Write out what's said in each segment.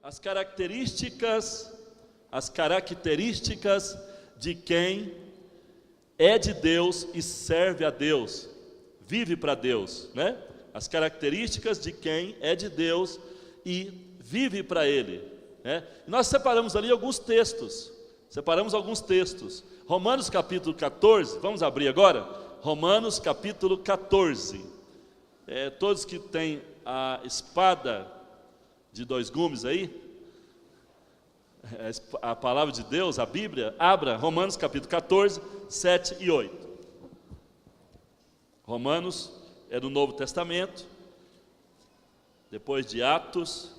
as características de quem é de Deus e serve a Deus, vive para Deus, né? As características de quem é de Deus e vive para Ele, né? Nós separamos alguns textos. Romanos capítulo 14, vamos abrir agora? Romanos capítulo 14. Todos que têm a espada de dois gumes aí, a palavra de Deus, a Bíblia, abra Romanos capítulo 14, 7 e 8. Romanos é do Novo Testamento, depois de Atos,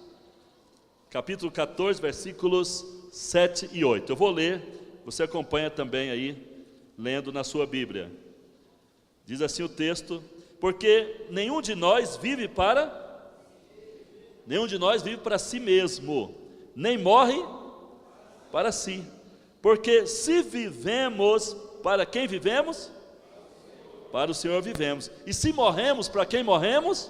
capítulo 14, versículos 7 e 8. Eu vou ler, você acompanha também aí, lendo na sua Bíblia. Diz assim o texto: porque nenhum de nós vive para si mesmo, nem morre para si. Porque se vivemos, para quem vivemos? Para o Senhor vivemos. E se morremos, para quem morremos?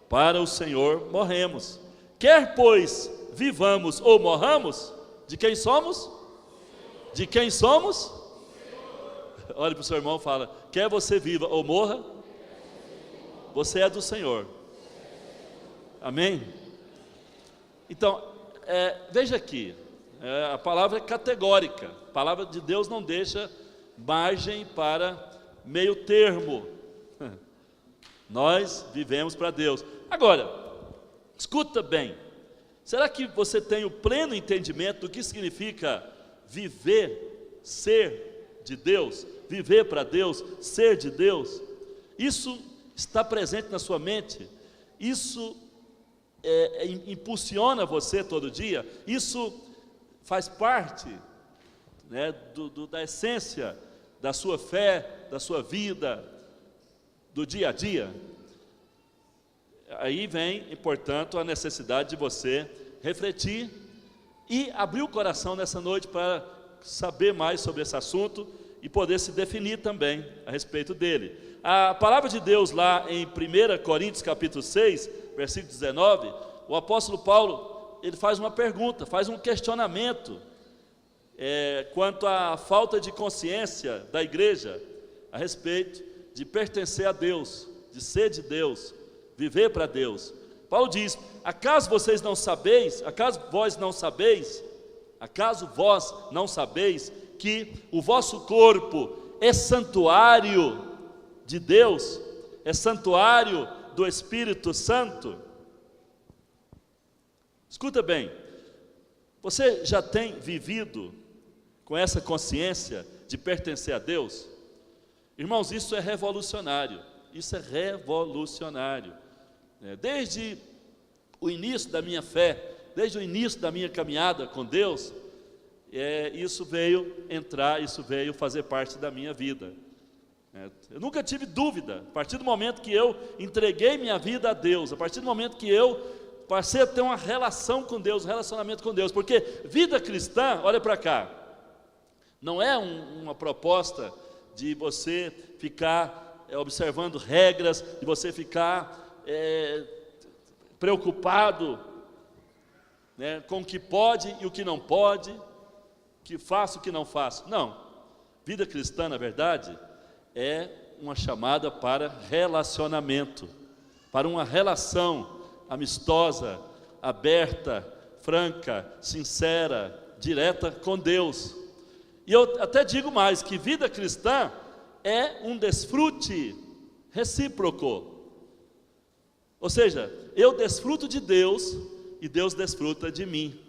Para o Senhor morremos. Quer pois vivamos ou morramos, de quem somos? De quem somos? Olhe para o seu irmão e fala: quer você viva ou morra, você é do Senhor. Amém? Então, veja aqui, a palavra é categórica. A palavra de Deus não deixa margem para meio termo. Nós vivemos para Deus. Agora, escuta bem, será que você tem o pleno entendimento do que significa viver, ser de Deus, viver para Deus, ser de Deus? Isso está presente na sua mente? Isso impulsiona você todo dia? Isso faz parte, né, da essência da sua fé, da sua vida, do dia a dia? Aí vem, portanto, a necessidade de você refletir e abrir o coração nessa noite para saber mais sobre esse assunto e poder se definir também a respeito dele. A palavra de Deus lá em 1 Coríntios capítulo 6, versículo 19, o apóstolo Paulo, ele faz uma pergunta, faz um questionamento quanto à falta de consciência da igreja a respeito de pertencer a Deus, de ser de Deus, viver para Deus. Paulo diz: acaso vós não sabeis que o vosso corpo é santuário de Deus, é santuário do Espírito Santo? Escuta bem, você já tem vivido com essa consciência de pertencer a Deus? Irmãos, isso é revolucionário. Desde o início da minha fé, desde o início da minha caminhada com Deus, isso veio fazer parte da minha vida. Eu nunca tive dúvida, a partir do momento que eu entreguei minha vida a Deus, a partir do momento que eu passei a ter uma relação com Deus, um relacionamento com Deus, porque vida cristã, olha para cá, não é uma proposta de você ficar observando regras, de você ficar preocupado, né, com o que pode e o que não pode, que faço, o que não faço. Não, vida cristã, na verdade, é uma chamada para relacionamento, para uma relação amistosa, aberta, franca, sincera, direta com Deus. E eu até digo mais, que vida cristã é um desfrute recíproco. Ou seja, eu desfruto de Deus e Deus desfruta de mim,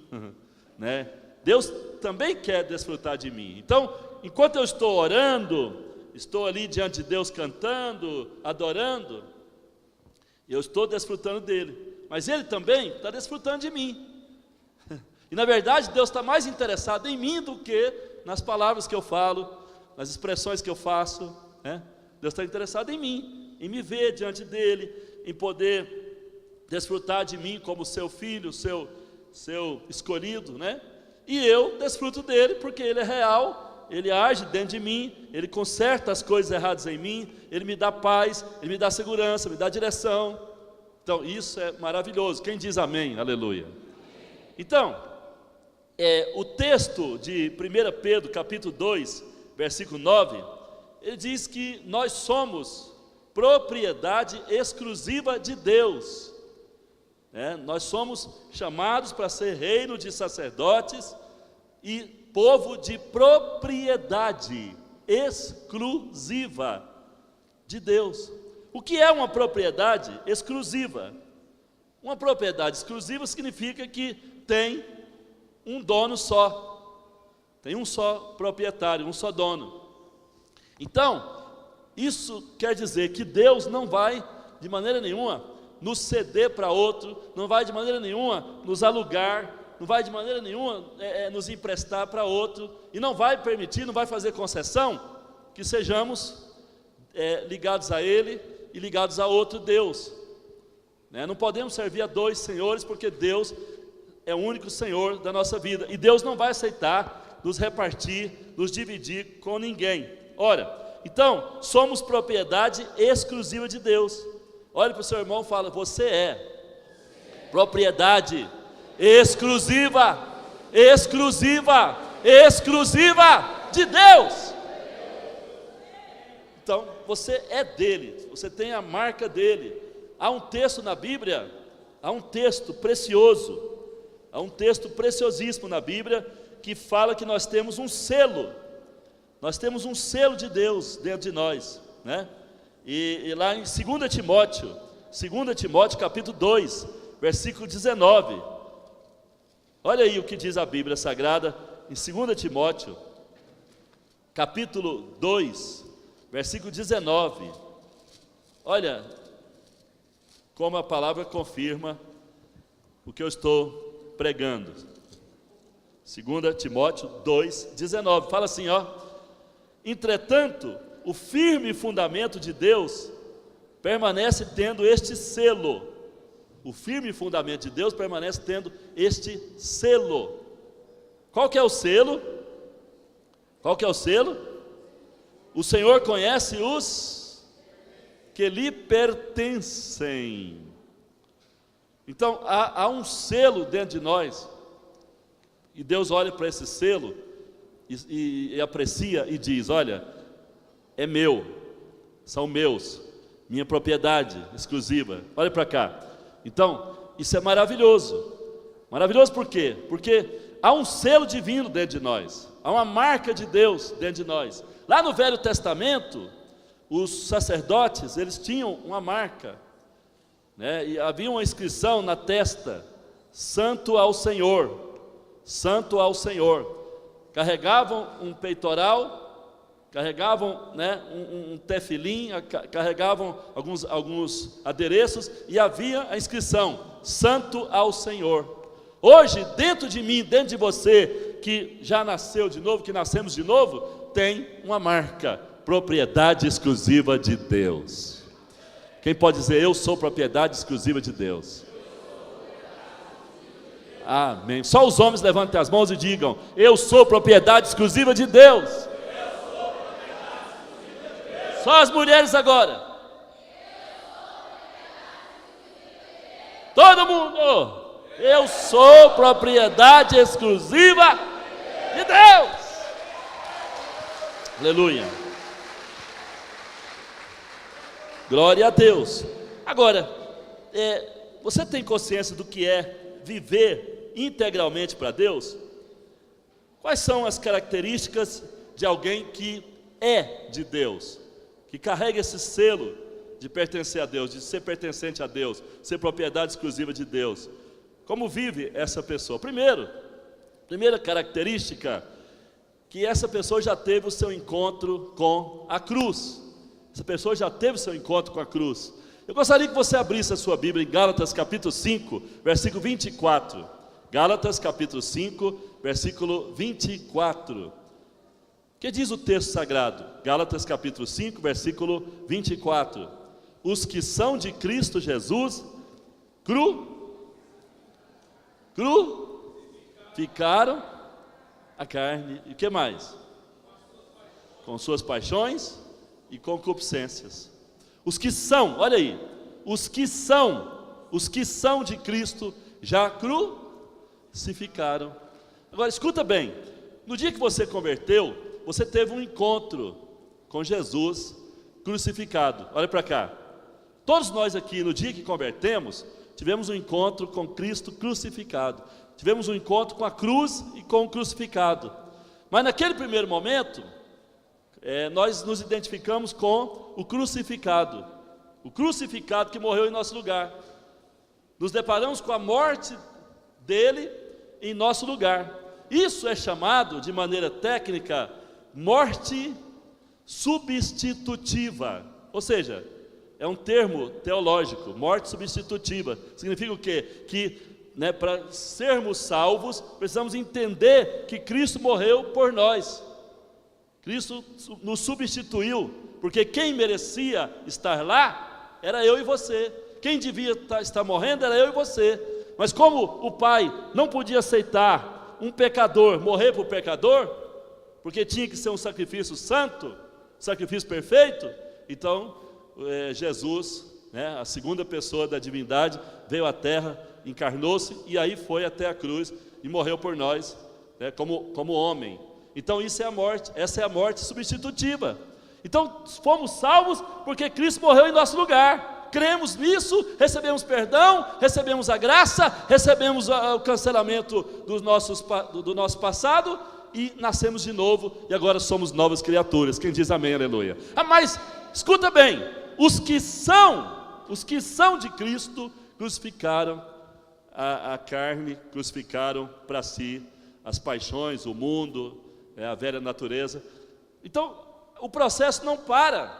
né? Deus também quer desfrutar de mim. Então, enquanto eu estou orando, estou ali diante de Deus cantando, adorando, eu estou desfrutando dele, mas ele também está desfrutando de mim. E na verdade Deus está mais interessado em mim do que nas palavras que eu falo, nas expressões que eu faço, né? Deus está interessado em mim, em me ver diante dele, em poder desfrutar de mim como seu filho, seu escolhido, né? E eu desfruto dele porque ele é real, ele age dentro de mim, ele conserta as coisas erradas em mim, ele me dá paz, ele me dá segurança, me dá direção. Então isso é maravilhoso. Quem diz amém? Aleluia. Então, o texto de 1 Pedro, capítulo 2, versículo 9, ele diz que nós somos propriedade exclusiva de Deus. Nós somos chamados para ser reino de sacerdotes e povo de propriedade exclusiva de Deus. O que é uma propriedade exclusiva? Uma propriedade exclusiva significa que tem um dono só, tem um só proprietário, um só dono. Então, isso quer dizer que Deus não vai de maneira nenhuma nos ceder para outro, não vai de maneira nenhuma nos alugar, não vai de maneira nenhuma nos emprestar para outro, e não vai permitir, não vai fazer concessão que sejamos ligados a Ele e ligados a outro Deus. Não podemos servir a dois senhores, porque Deus é o único Senhor da nossa vida, e Deus não vai aceitar nos repartir, nos dividir com ninguém. Ora, então, somos propriedade exclusiva de Deus. Olhe para o seu irmão e fala: você é propriedade exclusiva, exclusiva, exclusiva de Deus. Então, você é dele, você tem a marca dele. Há um texto na Bíblia, há um texto precioso, há um texto preciosíssimo na Bíblia, que fala que nós temos um selo. Nós temos um selo de Deus dentro de nós, E lá em 2 Timóteo capítulo 2, versículo 19, olha aí o que diz a Bíblia Sagrada, em 2 Timóteo, capítulo 2, versículo 19, olha como a palavra confirma o que eu estou pregando. 2 Timóteo 2, 19, fala assim, entretanto, o firme fundamento de Deus permanece tendo este selo. O firme fundamento de Deus permanece tendo este selo. Qual que é o selo? Qual que é o selo? O Senhor conhece os que lhe pertencem. Então, há um selo dentro de nós, e Deus olha para esse selo e aprecia e diz: olha, é meu, são meus, minha propriedade exclusiva, olha para cá. Então, isso é maravilhoso. Maravilhoso por quê? Porque há um selo divino dentro de nós, há uma marca de Deus dentro de nós. Lá no Velho Testamento, os sacerdotes, eles tinham uma marca, e havia uma inscrição na testa: Santo ao Senhor, Santo ao Senhor. Carregavam um peitoral, carregavam um tefilim, carregavam alguns adereços, e havia a inscrição: Santo ao Senhor. Hoje, dentro de mim, dentro de você, que já nasceu de novo, que nascemos de novo, tem uma marca: propriedade exclusiva de Deus. Quem pode dizer: eu sou propriedade exclusiva de Deus? Amém. Só os homens levantem as mãos e digam: eu sou propriedade exclusiva de Deus. Só as mulheres agora. Todo mundo. Eu sou propriedade exclusiva de Deus. Aleluia. Glória a Deus. Agora, você tem consciência do que é viver integralmente para Deus? Quais são as características de alguém que é de Deus, que carrega esse selo de pertencer a Deus, de ser pertencente a Deus, ser propriedade exclusiva de Deus? Como vive essa pessoa? Primeira característica, que essa pessoa já teve o seu encontro com a cruz. Essa pessoa já teve o seu encontro com a cruz. Eu gostaria que você abrisse a sua Bíblia em Gálatas capítulo 5, versículo 24. Gálatas capítulo 5, versículo 24. O que diz o texto sagrado? Gálatas capítulo 5, versículo 24. Os que são de Cristo Jesus, crucificaram a carne. E o que mais? Com suas paixões e concupiscências. Os que são, olha aí, os que são de Cristo já crucificaram. Agora escuta bem, no dia que você converteu, você teve um encontro com Jesus crucificado. Olha para cá, todos nós aqui no dia que convertemos, tivemos um encontro com Cristo crucificado, tivemos um encontro com a cruz e com o crucificado. Mas naquele primeiro momento, nós nos identificamos com o crucificado que morreu em nosso lugar. Nos deparamos com a morte dele em nosso lugar. Isso é chamado, de maneira técnica, morte substitutiva. Ou seja, é um termo teológico, morte substitutiva. Significa o quê? Que para sermos salvos, precisamos entender que Cristo morreu por nós. Cristo nos substituiu, porque quem merecia estar lá, era eu e você. Quem devia estar morrendo, era eu e você. Mas como o Pai não podia aceitar um pecador morrer por pecador, porque tinha que ser um sacrifício santo, sacrifício perfeito, então Jesus, a segunda pessoa da divindade, veio à terra, encarnou-se e aí foi até a cruz e morreu por nós, como homem. Então isso é a morte, essa é a morte substitutiva. Então fomos salvos porque Cristo morreu em nosso lugar. Cremos nisso, recebemos perdão, recebemos a graça, recebemos o cancelamento do nosso passado e nascemos de novo e agora somos novas criaturas. Quem diz amém, aleluia. Mas escuta bem, os que são de Cristo crucificaram a carne, crucificaram para si as paixões, o mundo, a velha natureza. Então o processo não para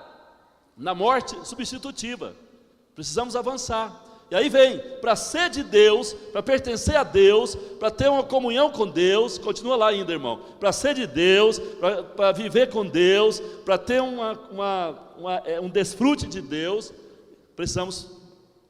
na morte substitutiva. Precisamos avançar. E aí vem, para ser de Deus, para pertencer a Deus, para ter uma comunhão com Deus, continua lá ainda, irmão, para ser de Deus, para viver com Deus, para ter um desfrute de Deus, precisamos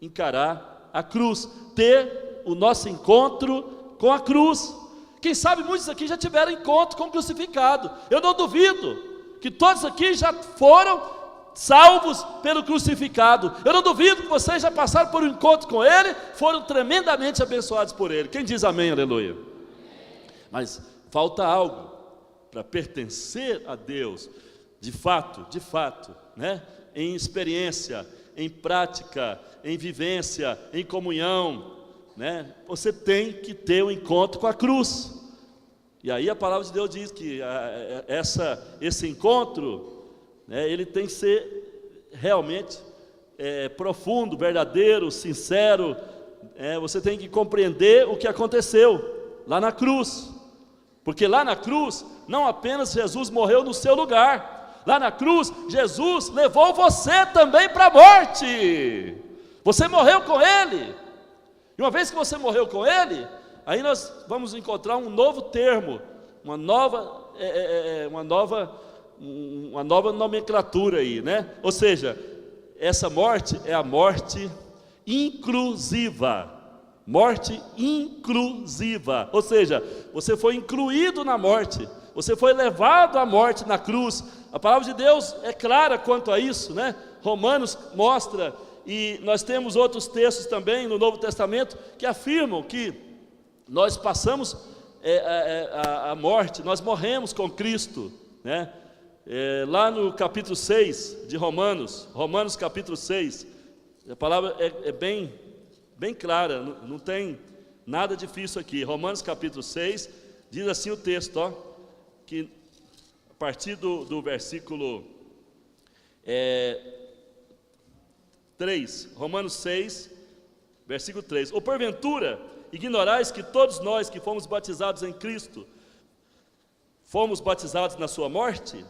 encarar a cruz, ter o nosso encontro com a cruz. Quem sabe muitos aqui já tiveram encontro com o crucificado. Eu não duvido que todos aqui já foram salvos pelo crucificado. Eu não duvido que vocês já passaram por um encontro com Ele, foram tremendamente abençoados por Ele. Quem diz amém, aleluia? Mas falta algo para pertencer a Deus, de fato, em experiência, em prática, em vivência, em comunhão, você tem que ter um encontro com a cruz. E aí a palavra de Deus diz que esse encontro, ele tem que ser realmente profundo, verdadeiro, sincero. Você tem que compreender o que aconteceu lá na cruz, porque lá na cruz não apenas Jesus morreu no seu lugar, lá na cruz Jesus levou você também para a morte. Você morreu com Ele, e uma vez que você morreu com Ele, aí nós vamos encontrar um novo termo, uma nova nomenclatura aí, Ou seja, essa morte é a morte inclusiva. Morte inclusiva. Ou seja, você foi incluído na morte, você foi levado à morte na cruz. A palavra de Deus é clara quanto a isso, Romanos mostra, e nós temos outros textos também no Novo Testamento que afirmam que nós passamos a morte, nós morremos com Cristo, lá no capítulo 6 de Romanos capítulo 6, a palavra é bem clara, não tem nada difícil aqui. Romanos capítulo 6, diz assim o texto, que a partir do versículo 3, Romanos 6, versículo 3: ou porventura ignorais que todos nós que fomos batizados em Cristo, fomos batizados na sua morte?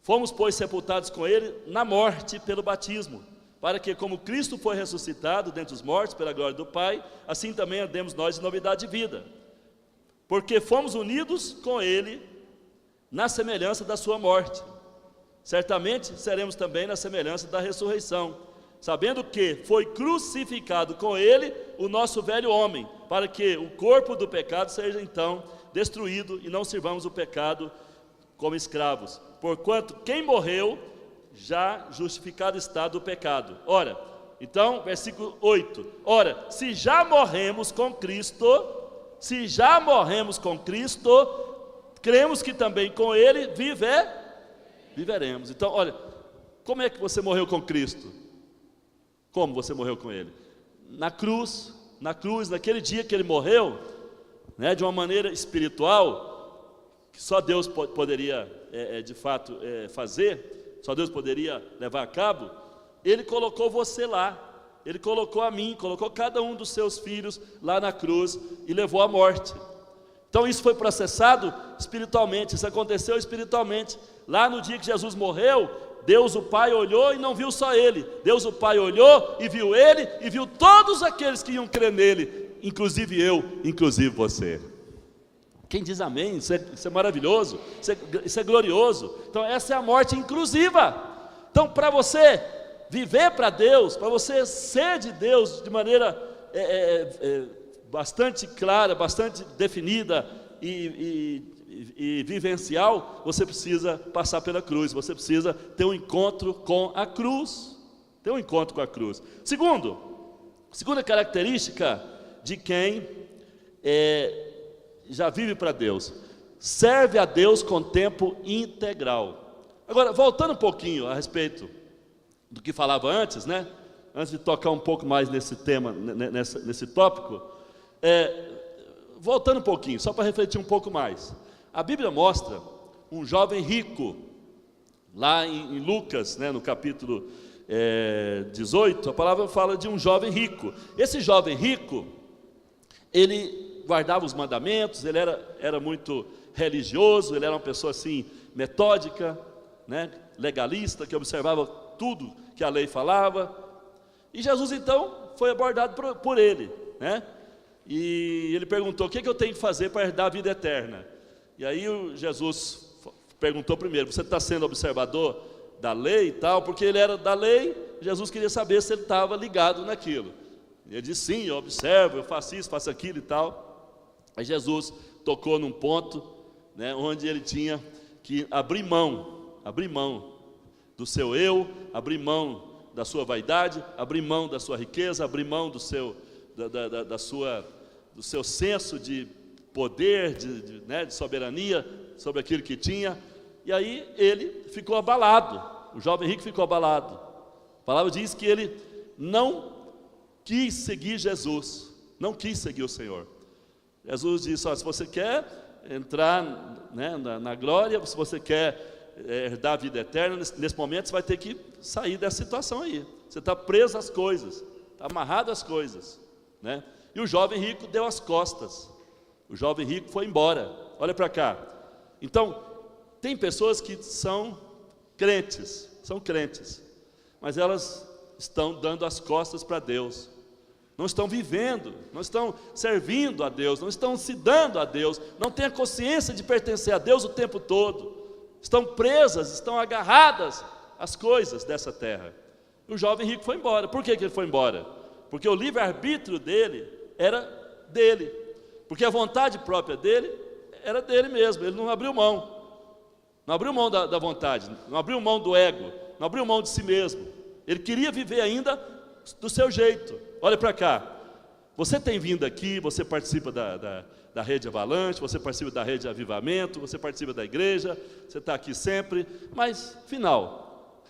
Fomos, pois, sepultados com Ele na morte pelo batismo, para que, como Cristo foi ressuscitado dentre os mortos pela glória do Pai, assim também andemos nós em novidade de vida. Porque fomos unidos com Ele na semelhança da sua morte, certamente seremos também na semelhança da ressurreição, sabendo que foi crucificado com Ele o nosso velho homem, para que o corpo do pecado seja então destruído e não sirvamos o pecado como escravos, porquanto quem morreu já justificado está do pecado. Ora, Então, versículo 8. Ora, se já morremos com Cristo, cremos que também com Ele viveremos. Então, olha, como é que você morreu com Cristo? Como você morreu com Ele? Na cruz, naquele dia que Ele morreu, né, de uma maneira espiritual, que só Deus poderia, de fato, fazer, só Deus poderia levar a cabo. Ele colocou você lá, Ele colocou a mim, colocou cada um dos seus filhos lá na cruz e levou à morte. Então isso foi processado espiritualmente, isso aconteceu espiritualmente. Lá no dia que Jesus morreu, Deus o Pai olhou e não viu só Ele. Deus o Pai olhou e viu Ele e viu todos aqueles que iam crer nele, inclusive eu, inclusive você. Quem diz amém? Isso é maravilhoso, isso é glorioso. Então essa é a morte inclusiva. Então para você viver para Deus, para você ser de Deus de maneira bastante clara, bastante definida e vivencial, você precisa passar pela cruz, você precisa ter um encontro com a cruz. Segunda característica de quem já vive para Deus: serve a Deus com tempo integral. Agora, voltando um pouquinho a respeito do que falava antes, né? Antes de tocar um pouco mais nesse tema, nesse tópico, voltando um pouquinho, só para refletir um pouco mais. A Bíblia mostra um jovem rico, lá em Lucas, né, no capítulo 18, a palavra fala de um jovem rico. Esse jovem rico, ele guardava os mandamentos, ele era muito religioso, ele era uma pessoa assim, metódica, né, legalista, que observava tudo que a lei falava. E Jesus então foi abordado por ele, né? E ele perguntou: o que eu tenho que fazer para herdar a vida eterna? E aí Jesus perguntou primeiro: você está sendo observador da lei e tal? Porque ele era da lei, Jesus queria saber se ele estava ligado naquilo. E ele disse: sim, eu observo, eu faço isso, faço aquilo e tal. Aí Jesus tocou num ponto, né, onde ele tinha que abrir mão do seu eu, abrir mão da sua vaidade, abrir mão da sua riqueza, abrir mão do seu senso de poder, de soberania sobre aquilo que tinha. E aí ele ficou abalado, o jovem rico ficou abalado. A palavra diz que ele não quis seguir Jesus, não quis seguir o Senhor. Jesus disse: se você quer entrar, né, na glória, se você quer herdar a vida eterna, nesse momento você vai ter que sair dessa situação aí. Você está preso às coisas, está amarrado às coisas, né? E o jovem rico deu as costas, o jovem rico foi embora. Olha para cá. Então, tem pessoas que são crentes, mas elas estão dando as costas para Deus, não estão vivendo, não estão servindo a Deus, não estão se dando a Deus, não têm a consciência de pertencer a Deus o tempo todo, estão presas, estão agarradas às coisas dessa terra. E o jovem rico foi embora. Por que ele foi embora? Porque o livre-arbítrio dele era dele, porque a vontade própria dele era dele mesmo. Ele não abriu mão, da vontade, não abriu mão do ego, não abriu mão de si mesmo. Ele queria viver ainda do seu jeito. Olha para cá, você tem vindo aqui, você participa da Rede Avalanche, você participa da Rede Avivamento, você participa da igreja, você está aqui sempre, mas, final,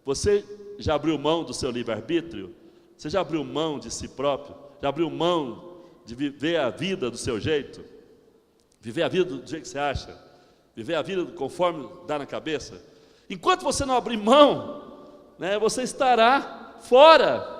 você já abriu mão do seu livre-arbítrio? Você já abriu mão de si próprio? Já abriu mão de viver a vida do seu jeito? Viver a vida do jeito que você acha? Viver a vida conforme dá na cabeça? Enquanto você não abrir mão, né, você estará fora.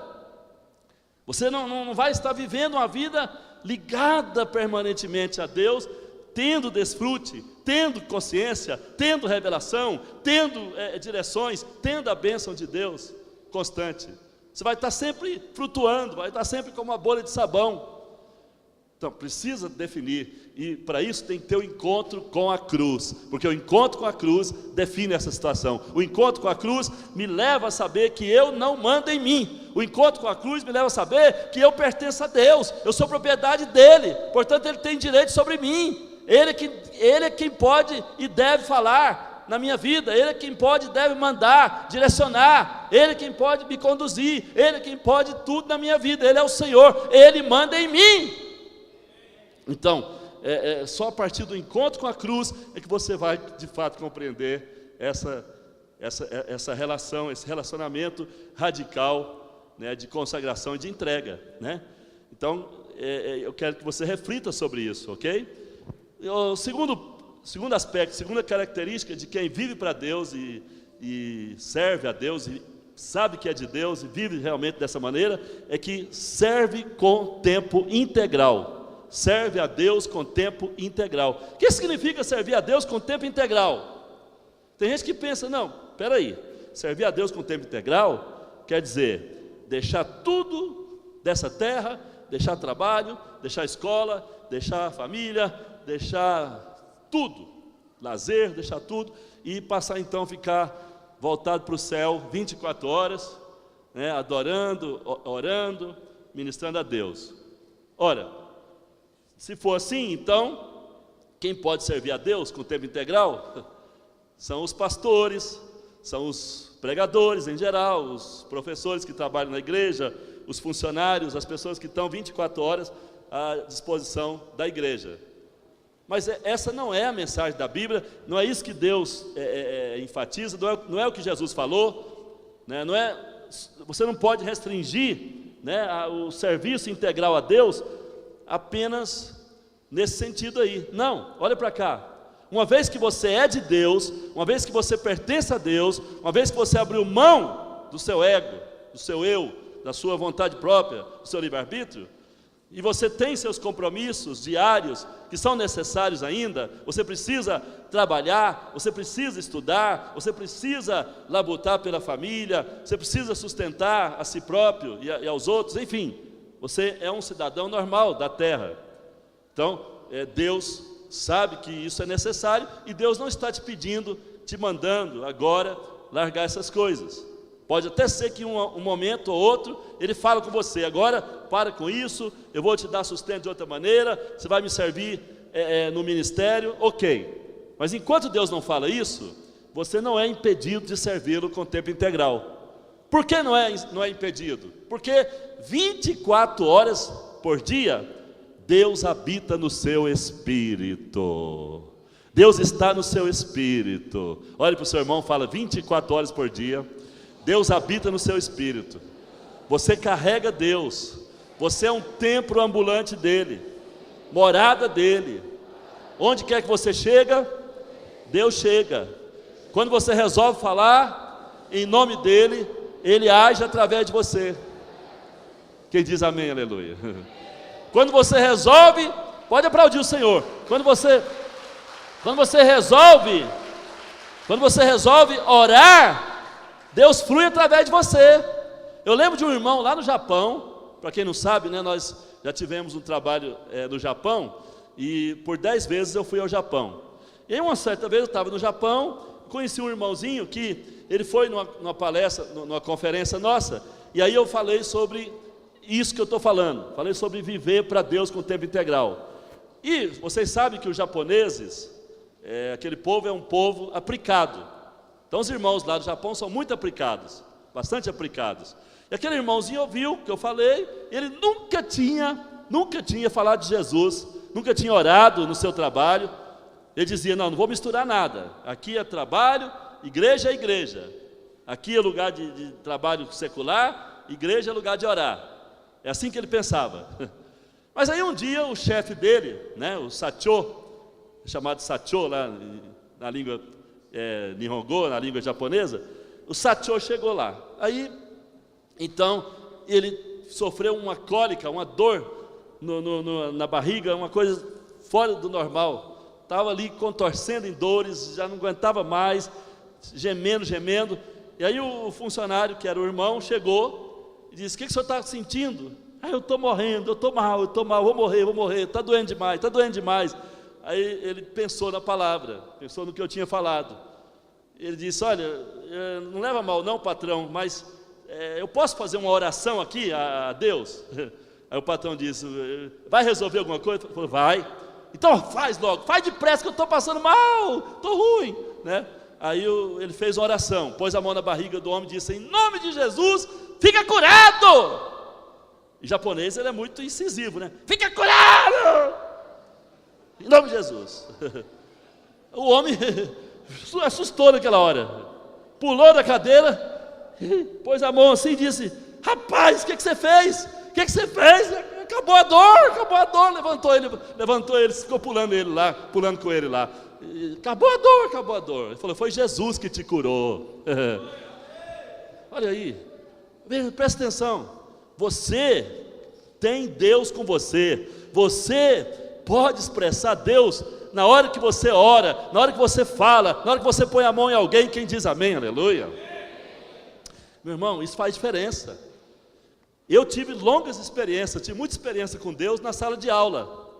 Você não vai estar vivendo uma vida ligada permanentemente a Deus, tendo desfrute, tendo consciência, tendo revelação, tendo direções, tendo a bênção de Deus constante. Você vai estar sempre flutuando, vai estar sempre como uma bolha de sabão. Então precisa definir, e para isso tem que ter o encontro com a cruz, porque o encontro com a cruz define essa situação. O encontro com a cruz me leva a saber que eu não mando em mim. O encontro com a cruz me leva a saber que eu pertenço a Deus, eu sou propriedade dele, portanto ele tem direito sobre mim. Ele é quem pode e deve falar na minha vida, Ele é quem pode e deve mandar, direcionar, Ele é quem pode me conduzir, Ele é quem pode tudo na minha vida, Ele é o Senhor, Ele manda em mim. Então, só a partir do encontro com a cruz é que você vai de fato compreender essa relação, esse relacionamento radical, né, de consagração e de entrega, né? Então, eu quero que você reflita sobre isso, ok? O segundo aspecto, segunda característica de quem vive para Deus e serve a Deus e sabe que é de Deus e vive realmente dessa maneira, é que serve com tempo integral. Serve a Deus com tempo integral. O que significa servir a Deus com tempo integral? Tem gente que pensa, não, espera aí, servir a Deus com tempo integral quer dizer deixar tudo dessa terra, deixar trabalho, deixar escola, deixar família, deixar tudo, lazer, deixar tudo, e passar então a ficar voltado para o céu 24 horas, né, adorando, orando, ministrando a Deus. Ora, se for assim, então, quem pode servir a Deus com tempo integral são os pastores, são os pregadores em geral, os professores que trabalham na igreja, os funcionários, as pessoas que estão 24 horas à disposição da igreja. Mas essa não é a mensagem da Bíblia, não é isso que Deus enfatiza, não é o que Jesus falou, né? Você não pode restringir, né, o serviço integral a Deus apenas nesse sentido aí. Não, olha para cá. Uma vez que você é de Deus, uma vez que você pertence a Deus, uma vez que você abriu mão do seu ego, do seu eu, da sua vontade própria, do seu livre-arbítrio, e você tem seus compromissos diários que são necessários ainda, você precisa trabalhar, você precisa estudar, você precisa labutar pela família, você precisa sustentar a si próprio e aos outros, enfim, você é um cidadão normal da terra. Então, Deus sabe que isso é necessário e Deus não está te pedindo, te mandando agora largar essas coisas. Pode até ser que um momento ou outro Ele fala com você, agora para com isso, eu vou te dar sustento de outra maneira, você vai me servir no ministério, ok. Mas enquanto Deus não fala isso, você não é impedido de servi-lo com tempo integral. Por que não é impedido? Porque 24 horas por dia, Deus habita no seu espírito. Deus está no seu espírito. Olhe para o seu irmão e fala, 24 horas por dia, Deus habita no seu espírito. Você carrega Deus. Você é um templo ambulante dele, morada dele. Onde quer que você chega, Deus chega. Quando você resolve falar em nome dele, Ele age através de você. Quem diz amém, aleluia. Quando você resolve, pode aplaudir o Senhor. Quando você resolve orar, Deus flui através de você. Eu lembro de um irmão lá no Japão, para quem não sabe, né, nós já tivemos um trabalho no Japão, e por 10 vezes eu fui ao Japão. E aí uma certa vez eu estava no Japão, conheci um irmãozinho que ele foi numa palestra, numa conferência nossa, e aí eu falei sobre isso que eu estou falando, falei sobre viver para Deus com tempo integral. E vocês sabem que os japoneses, aquele povo é um povo aplicado. Então os irmãos lá do Japão são muito aplicados, bastante aplicados. E aquele irmãozinho ouviu o que eu falei, ele nunca tinha falado de Jesus, nunca tinha orado no seu trabalho. Ele dizia, não vou misturar nada, aqui é trabalho, igreja é igreja, aqui é lugar de trabalho secular, igreja é lugar de orar. É assim que ele pensava. Mas aí um dia o chefe dele, né, o Sacho, chamado Sacho lá na língua Nihongo, na língua japonesa, o Sacho chegou lá. Aí, então, ele sofreu uma cólica, uma dor na barriga, uma coisa fora do normal. Estava ali contorcendo em dores, já não aguentava mais, gemendo. E aí o funcionário, que era o irmão, chegou e disse, o que o senhor está sentindo? Eu estou morrendo, eu estou mal, vou morrer, está doendo demais. Aí ele pensou na palavra, pensou no que eu tinha falado. Ele disse, olha, não leva mal não, patrão, mas eu posso fazer uma oração aqui a Deus? Aí o patrão disse, vai resolver alguma coisa? Ele falou, vai. Então faz logo, faz depressa que eu estou passando mal, estou ruim, né? Aí ele fez uma oração, pôs a mão na barriga do homem e disse: em nome de Jesus, fica curado. Em japonês ele é muito incisivo, né? Fica curado! Em nome de Jesus. O homem assustou naquela hora, pulou da cadeira, pôs a mão assim e disse: rapaz, o que você fez? O que você fez? Acabou a dor. Levantou ele, ficou pulando com ele lá. Acabou a dor. Ele falou: foi Jesus que te curou. Olha aí, presta atenção. Você tem Deus com você. Você pode expressar Deus na hora que você ora, na hora que você fala, na hora que você põe a mão em alguém. Quem diz amém, aleluia? Meu irmão, isso faz diferença. Eu tive longas experiências, tive muita experiência com Deus na sala de aula.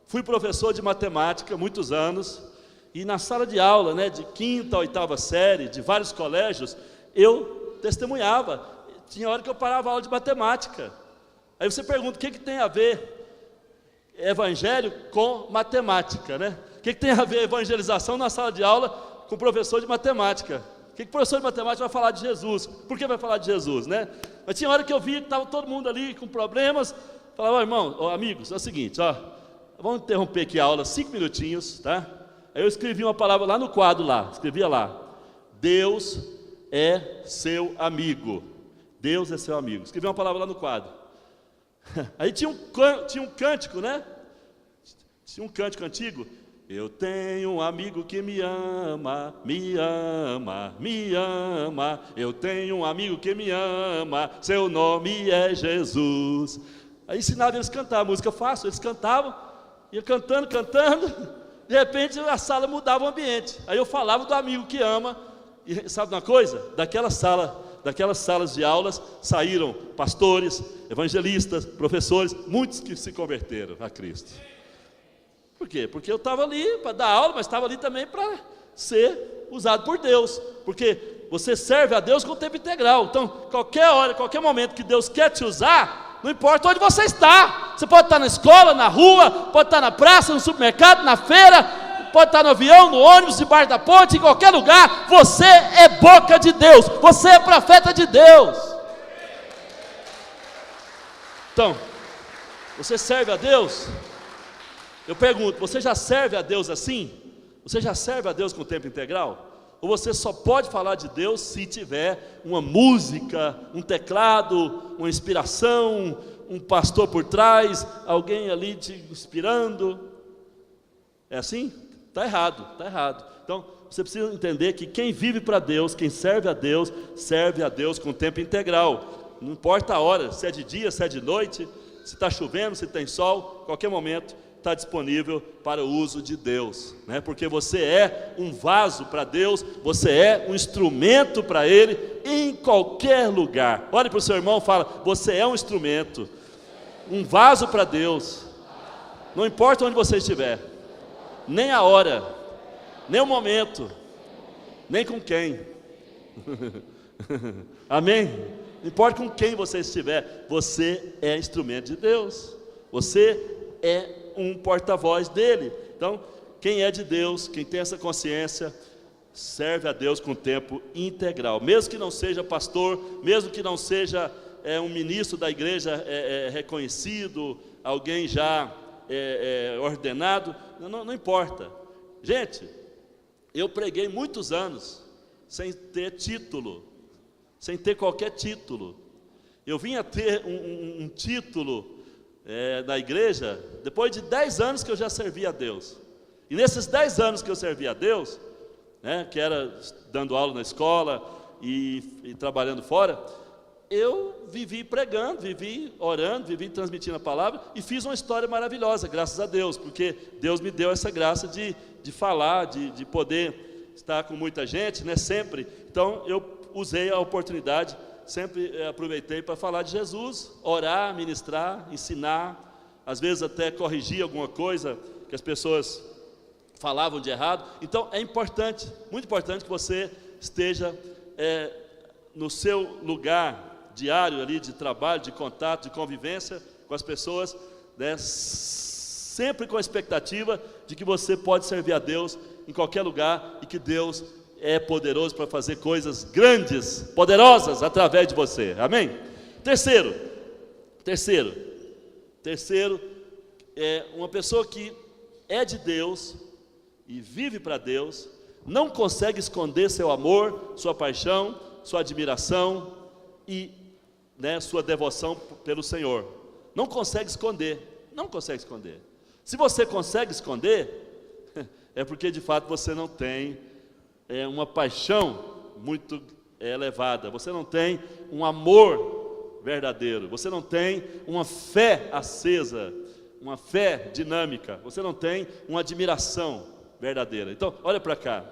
Fui professor de matemática muitos anos, e na sala de aula, né, de 5ª a 8ª série, de vários colégios, eu testemunhava. Tinha hora que eu parava a aula de matemática. Aí você pergunta: o que tem a ver evangelho com matemática, né? O que tem a ver evangelização na sala de aula com professor de matemática? O que o professor de matemática vai falar de Jesus? Por que vai falar de Jesus, né? Mas tinha hora que eu via que estava todo mundo ali com problemas. Falava: irmão, amigos, é o seguinte, vamos interromper aqui a aula 5 minutinhos, tá? Aí eu escrevi uma palavra lá no quadro, escrevia lá: Deus é seu amigo. Deus é seu amigo. Escrevi uma palavra lá no quadro. Aí tinha um cântico, né? Tinha um cântico antigo: eu tenho um amigo que me ama, me ama, me ama. Eu tenho um amigo que me ama, seu nome é Jesus. Aí ensinava eles a cantar, a música fácil, eles cantavam, ia cantando, de repente a sala mudava o ambiente. Aí eu falava do amigo que ama, e sabe uma coisa? Daquelas salas de aulas saíram pastores, evangelistas, professores, muitos que se converteram a Cristo. Por quê? Porque eu estava ali para dar aula, mas estava ali também para ser usado por Deus. Porque você serve a Deus com tempo integral. Então, qualquer hora, qualquer momento que Deus quer te usar, não importa onde você está. Você pode estar na escola, na rua, pode estar na praça, no supermercado, na feira, pode estar no avião, no ônibus, debaixo da ponte, em qualquer lugar. Você é boca de Deus, você é profeta de Deus. Então, você serve a Deus? Eu pergunto: você já serve a Deus assim? Você já serve a Deus com tempo integral? Ou você só pode falar de Deus se tiver uma música, um teclado, uma inspiração, um pastor por trás, alguém ali te inspirando? É assim? Está errado. Então, você precisa entender que quem vive para Deus, quem serve a Deus com tempo integral. Não importa a hora, se é de dia, se é de noite, se está chovendo, se tem sol, qualquer momento está disponível para o uso de Deus, né? Porque você é um vaso para Deus, você é um instrumento para Ele em qualquer lugar. Olhe para o seu irmão e fala: você é um instrumento, um vaso para Deus, não importa onde você estiver, nem a hora, nem o momento, nem com quem. Amém? Não importa com quem você estiver, você é instrumento de Deus, você é um porta-voz dele. Então, quem é de Deus, quem tem essa consciência, serve a Deus com tempo integral, mesmo que não seja pastor, mesmo que não seja um ministro da igreja reconhecido, alguém já ordenado, não importa. Gente, eu preguei muitos anos sem ter título, sem ter qualquer título. Eu vim a ter um título da igreja depois de 10 anos que eu já servi a Deus. E nesses 10 anos que eu servi a Deus, né, que era dando aula na escola e trabalhando fora, eu vivi pregando, vivi orando, vivi transmitindo a palavra e fiz uma história maravilhosa, graças a Deus, porque Deus me deu essa graça de falar, de poder estar com muita gente, né, sempre. Então eu usei a oportunidade, sempre aproveitei para falar de Jesus, orar, ministrar, ensinar, às vezes até corrigir alguma coisa que as pessoas falavam de errado. Então é importante, muito importante que você esteja no seu lugar diário ali de trabalho, de contato, de convivência com as pessoas, né, sempre com a expectativa de que você pode servir a Deus em qualquer lugar e que Deus é poderoso para fazer coisas grandes, poderosas através de você. Amém? Terceiro, é uma pessoa que é de Deus e vive para Deus, não consegue esconder seu amor, sua paixão, sua admiração e, sua devoção pelo Senhor. Não consegue esconder, não consegue esconder. Se você consegue esconder, é porque de fato você não tem uma paixão muito elevada, você não tem um amor verdadeiro, você não tem uma fé acesa, uma fé dinâmica, você não tem uma admiração verdadeira. Então, olha para cá,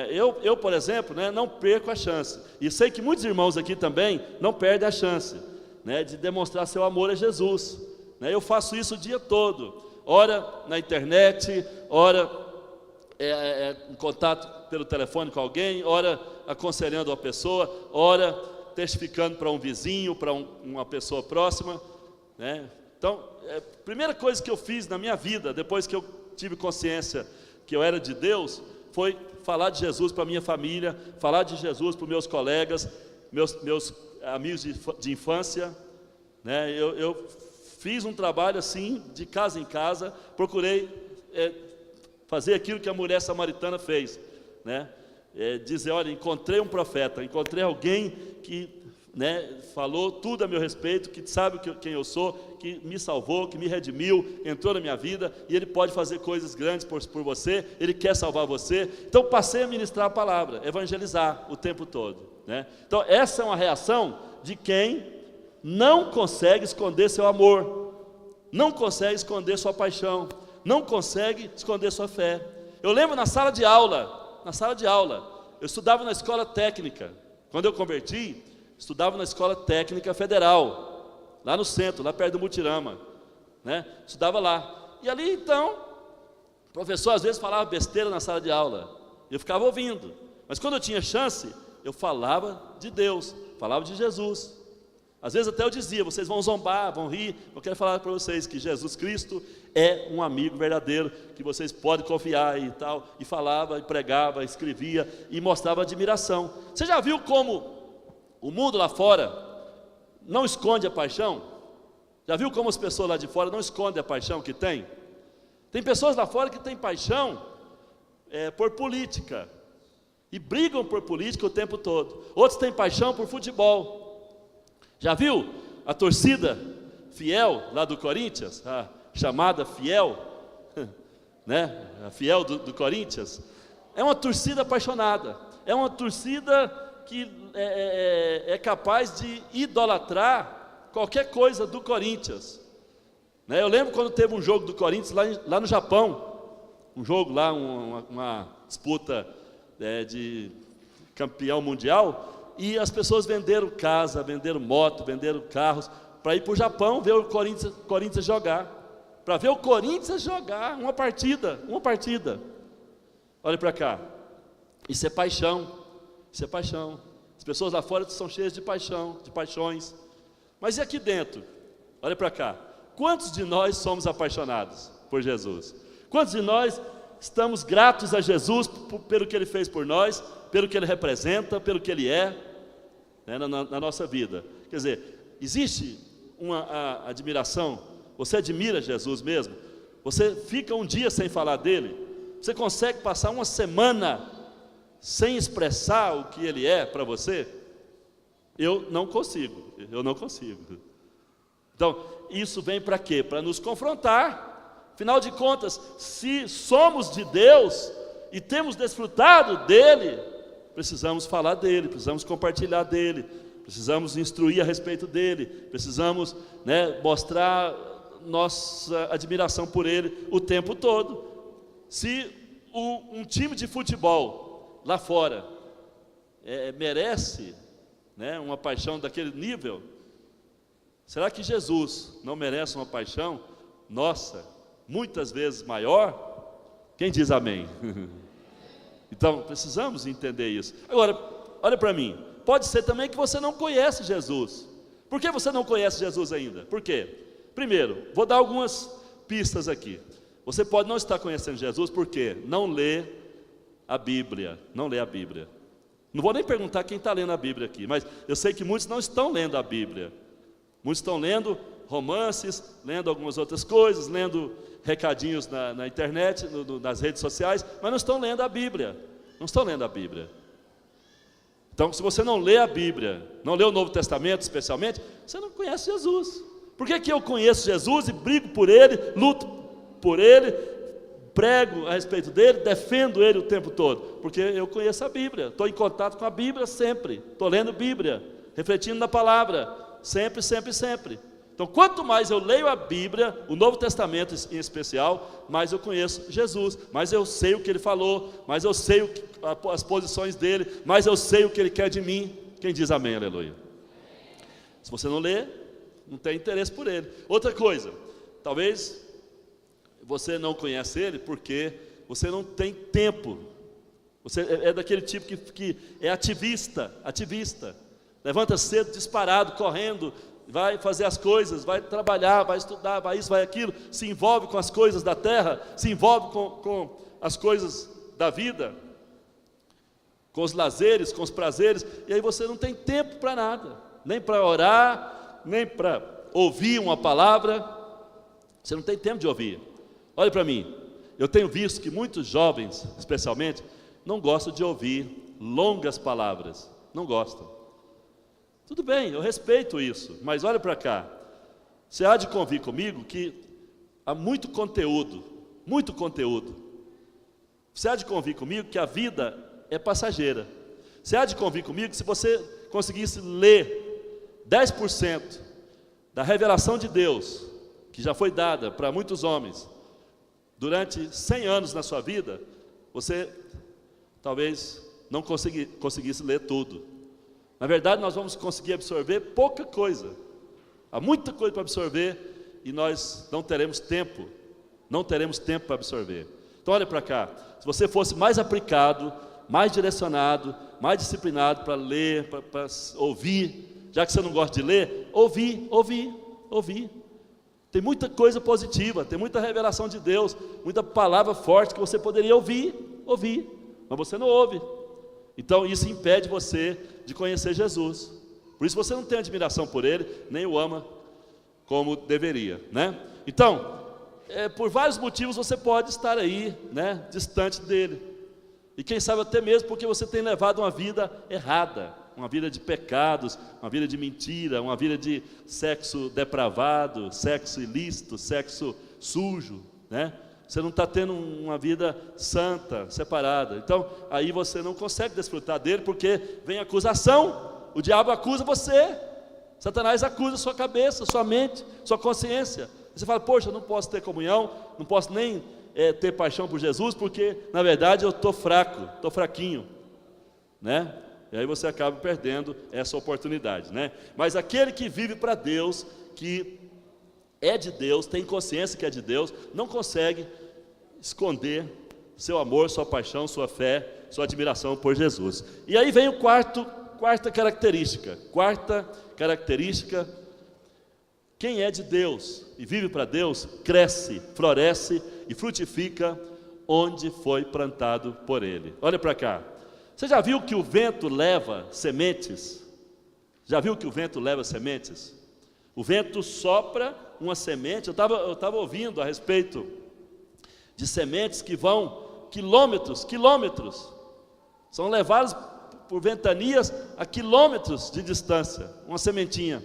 eu, por exemplo, não perco a chance, e sei que muitos irmãos aqui também não perdem a chance, de demonstrar seu amor a Jesus. Eu faço isso o dia todo, ora na internet, ora em contato pelo telefone com alguém, ora aconselhando uma pessoa, ora testificando para um vizinho, para uma pessoa próxima, Então, a primeira coisa que eu fiz na minha vida, depois que eu tive consciência que eu era de Deus, foi falar de Jesus para a minha família, falar de Jesus para os meus colegas, meus amigos de infância, eu fiz um trabalho assim, de casa em casa, procurei fazer aquilo que a mulher samaritana fez, dizer, olha, encontrei um profeta, encontrei alguém que falou tudo a meu respeito, que sabe quem eu sou, que me salvou, que me redimiu, entrou na minha vida, e ele pode fazer coisas grandes por você, ele quer salvar você. Então passei a ministrar a palavra, evangelizar o tempo todo, Então essa é uma reação de quem não consegue esconder seu amor, não consegue esconder sua paixão, não consegue esconder sua fé. Eu lembro na sala de aula, eu estudava na escola técnica, quando eu converti, estudava na Escola Técnica Federal, lá no centro, lá perto do Mutirama, estudava lá, e ali então, o professor às vezes falava besteira na sala de aula, eu ficava ouvindo, mas quando eu tinha chance, eu falava de Deus, falava de Jesus, às vezes até eu dizia, vocês vão zombar, vão rir, eu quero falar para vocês que Jesus Cristo é um amigo verdadeiro, que vocês podem confiar e tal, e falava, e pregava, escrevia, e mostrava admiração. Você já viu como o mundo lá fora não esconde a paixão? Já viu como as pessoas lá de fora não escondem a paixão que tem? Tem pessoas lá fora que têm paixão por política, e brigam por política o tempo todo. Outros têm paixão por futebol. Já viu a torcida fiel lá do Corinthians, a chamada fiel, a fiel do Corinthians? É uma torcida apaixonada, é uma torcida que é capaz de idolatrar qualquer coisa do Corinthians. Eu lembro quando teve um jogo do Corinthians lá no Japão, um jogo lá, uma disputa de campeão mundial, e as pessoas venderam casa, venderam moto, venderam carros, para ir para o Japão ver o Corinthians jogar, para ver o Corinthians jogar uma partida. Olha para cá, isso é paixão. Isso é paixão. As pessoas lá fora são cheias de paixão, de paixões. Mas e aqui dentro? Olha para cá. Quantos de nós somos apaixonados por Jesus? Quantos de nós estamos gratos a Jesus pelo que Ele fez por nós, pelo que Ele representa, pelo que Ele é, na nossa vida? Quer dizer, existe uma admiração? Você admira Jesus mesmo? Você fica um dia sem falar dele? Você consegue passar uma semana sem expressar o que Ele é para você? Eu não consigo. Então, isso vem para quê? Para nos confrontar. Afinal de contas, se somos de Deus e temos desfrutado dEle, precisamos falar dEle, precisamos compartilhar dEle, precisamos instruir a respeito dEle, precisamos mostrar nossa admiração por Ele o tempo todo. Se um time de futebol lá fora merece uma paixão daquele nível, será que Jesus não merece uma paixão nossa, muitas vezes maior? Quem diz amém? Então, precisamos entender isso. Agora, olha para mim, pode ser também que você não conhece Jesus. Por que você não conhece Jesus ainda? Por quê? Primeiro, vou dar algumas pistas aqui. Você pode não estar conhecendo Jesus porque não lê a Bíblia, não lê a Bíblia. Não vou nem perguntar quem está lendo a Bíblia aqui, mas eu sei que muitos não estão lendo a Bíblia. Muitos estão lendo romances, lendo algumas outras coisas, lendo recadinhos na internet, nas redes sociais, mas não estão lendo a Bíblia. Não estão lendo a Bíblia. Então, se você não lê a Bíblia, não lê o Novo Testamento especialmente, você não conhece Jesus. Por que eu conheço Jesus e brigo por Ele, luto por Ele, prego a respeito dEle, defendo Ele o tempo todo? Porque eu conheço a Bíblia, estou em contato com a Bíblia sempre, estou lendo Bíblia, refletindo na palavra, sempre, sempre, sempre. Então, quanto mais eu leio a Bíblia, o Novo Testamento em especial, mais eu conheço Jesus, mais eu sei o que Ele falou, mais eu sei as posições dEle, mais eu sei o que Ele quer de mim. Quem diz amém, aleluia? Se você não lê, não tem interesse por Ele. Outra coisa, talvez você não conhece Ele porque você não tem tempo. Você é daquele tipo que é ativista. Levanta cedo, disparado, correndo, vai fazer as coisas, vai trabalhar, vai estudar, vai isso, vai aquilo, se envolve com as coisas da terra, se envolve com as coisas da vida, com os lazeres, com os prazeres, e aí você não tem tempo para nada, nem para orar, nem para ouvir uma palavra, você não tem tempo de ouvir. Olha para mim, eu tenho visto que muitos jovens, especialmente, não gostam de ouvir longas palavras, não gostam. Tudo bem, eu respeito isso, mas olha para cá, você há de convir comigo que há muito conteúdo, você há de convir comigo que a vida é passageira, você há de convir comigo que se você conseguisse ler 10% da revelação de Deus, que já foi dada para muitos homens, durante 100 anos na sua vida, você talvez não conseguisse ler tudo. Na verdade, nós vamos conseguir absorver pouca coisa. Há muita coisa para absorver e nós não teremos tempo para absorver. Então olha para cá, se você fosse mais aplicado, mais direcionado, mais disciplinado para ler, para ouvir, já que você não gosta de ler, ouvir. Tem muita coisa positiva, tem muita revelação de Deus, muita palavra forte que você poderia ouvir, mas você não ouve. Então isso impede você de conhecer Jesus. Por isso você não tem admiração por Ele, nem o ama como deveria, né? Então, por vários motivos você pode estar aí, né, distante dEle. E quem sabe até mesmo porque você tem levado uma vida errada, uma vida de pecados, uma vida de mentira, uma vida de sexo depravado, sexo ilícito, sexo sujo, né? Você não está tendo uma vida santa, separada. Então, aí você não consegue desfrutar dele, porque vem acusação, o diabo acusa você, Satanás acusa sua cabeça, sua mente, sua consciência. Você fala, poxa, eu não posso ter comunhão, não posso nem ter paixão por Jesus, porque, na verdade, eu estou fraquinho, né? E aí você acaba perdendo essa oportunidade, né? Mas aquele que vive para Deus, que é de Deus, tem consciência que é de Deus, não consegue esconder seu amor, sua paixão, sua fé, sua admiração por Jesus. E aí vem quarta característica. Quem é de Deus e vive para Deus, cresce, floresce e frutifica onde foi plantado por Ele. Olha para cá. Você já viu que o vento leva sementes? O vento sopra uma semente. Eu estava ouvindo a respeito de sementes que vão quilômetros, são levadas por ventanias a quilômetros de distância, uma sementinha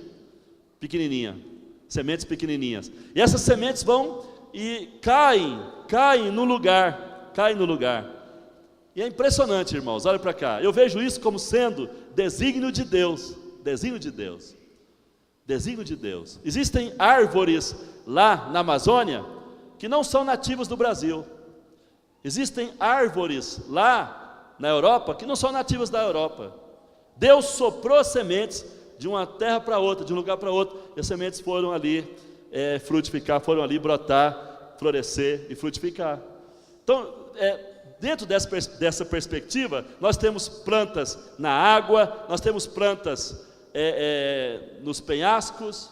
pequenininha, sementes pequenininhas, e essas sementes vão e caem no lugar, e é impressionante, irmãos, olha para cá, eu vejo isso como sendo desígnio de Deus. Existem árvores lá na Amazônia que não são nativas do Brasil. Existem árvores lá na Europa que não são nativas da Europa. Deus soprou sementes de uma terra para outra, de um lugar para outro, e as sementes foram ali frutificar, foram ali brotar, florescer e frutificar. Então, dentro dessa perspectiva, nós temos plantas na água, nós temos plantas nos penhascos,